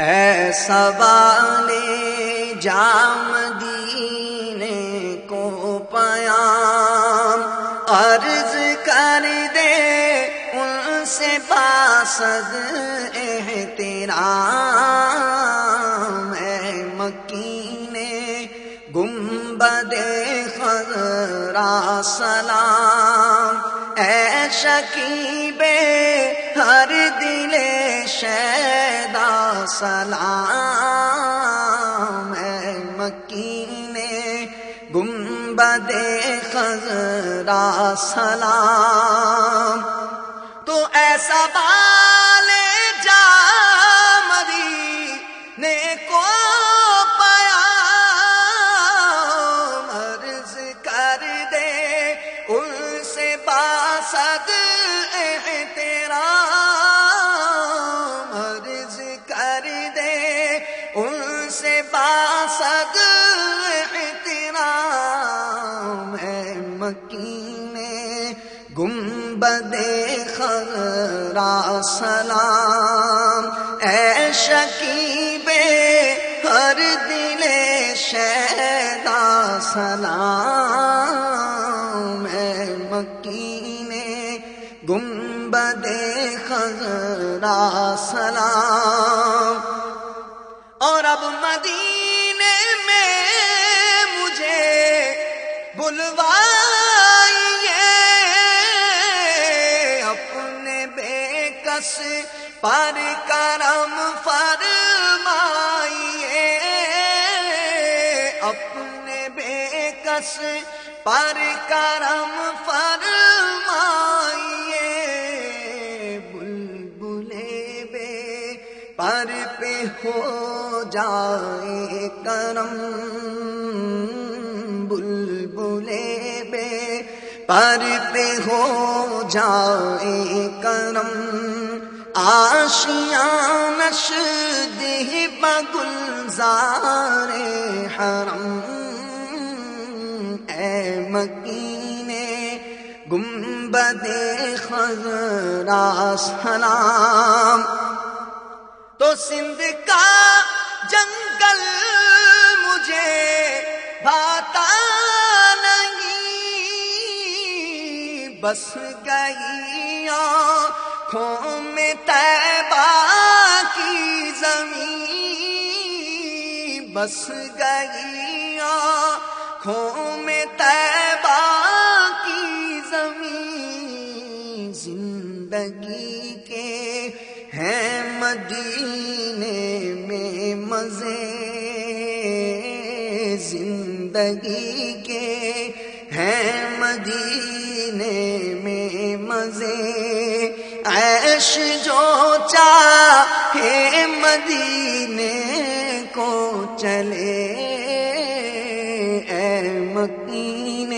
ایسا والے جام مدینے کو پیام عرض کر دے ان سے باسد احترام، اے مکین گنبد خضرا سلام، اے شکیب ہر دل شیدا سلام، اے مکین گنبد خضرا سلام۔ تو ایسا والے جا مدینے کو پیام عرض کر دے ان سے باسد احترام، عرض کر دے ان سے باسد احترام، اے مکین گنبد خضرا سلام، اے شکیب ہر دل شیدا سلام، اے مکین گنبد خضرا سلام۔ اور اب مدینے میں مجھے بلوائیے، اپنے بے کس پر کرم فرمائیے، اپنے بے کس پر کرم فرمائیے، بلبلے بے پر پہ ہو جائے کرم، بلبلے بے پر پہ ہو جائے کرم، آشیانش دہ بگلزار حرم، اے مکین گنبد خضرا سلام۔ تو سندھ کا جنگل مجھے بھاتا نہیں، بس گئی آنکھوں میں طیبہ کی زمین، بس گئی آنکھوں میں طیبہ کی زمین، زندگی کے ہیں مدینے میں مزے، زندگی کے ہیں مدینے میں مزے، عیش جو چاہے مدینے کو چلے، اے مکین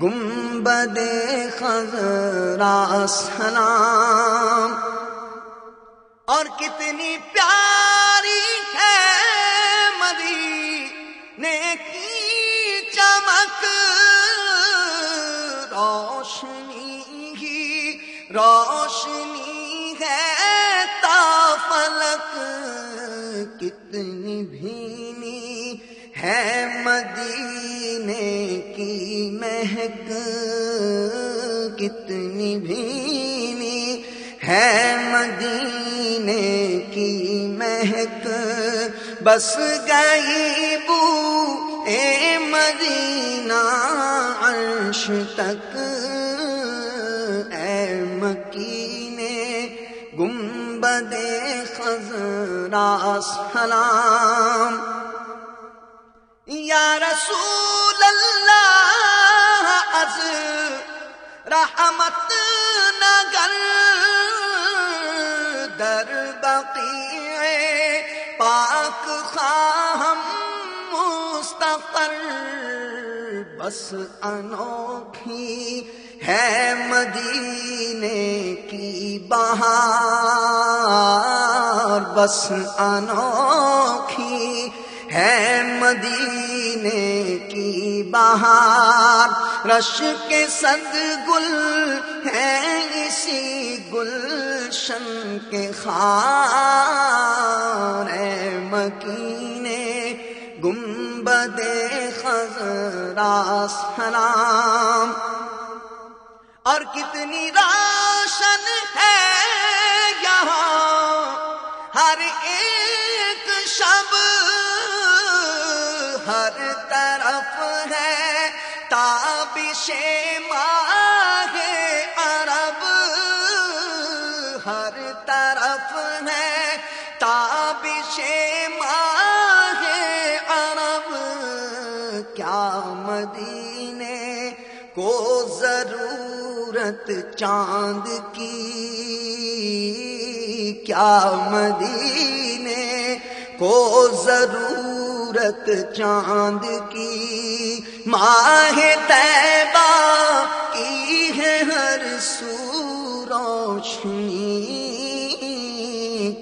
گنبد خضرا سلام۔ اور کتنی پیاری ہے مدینے کی چمک، روشنی ہی روشنی ہے تا فلک، کتنی بھینی ہے مدینے کی مہک، کتنی بھینی ہے مدینے کی مہک، بس گئی بو اے مدینہ عرش تک، اے مکین گنبد خضرا سلام۔ یا رسول اللہ از رحمت نگر در بقیع پاک خواہم مستقر، بس انوکھی ہے مدینے کی بہار، بس انوکھی ہے مدینے کی بہار، رش کے صد گل ہیں اسی گلشن کے خار، مکینے گنبد خضرا سلام، اور کتنی روشن ہے یہاں ہر ایک شب، ہر طرف ہے تابش ماہ عرب، ہر طرف ہے تابش ماہ عرب، کیا مدینے کو ضرورت چاند کی، کیا مدینے کو ضرورت چاند کی، ماہ طیبہ کی ہے ہر سو روشنی،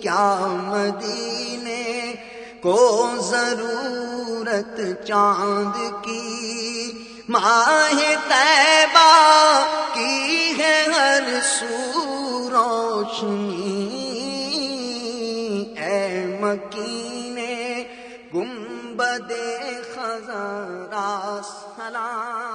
کیا مدینے کو ضرورت چاند کی، ماہ طیبہ کی ہے ہر سو روشنی، اے مکینے گنبد خضرا سلام۔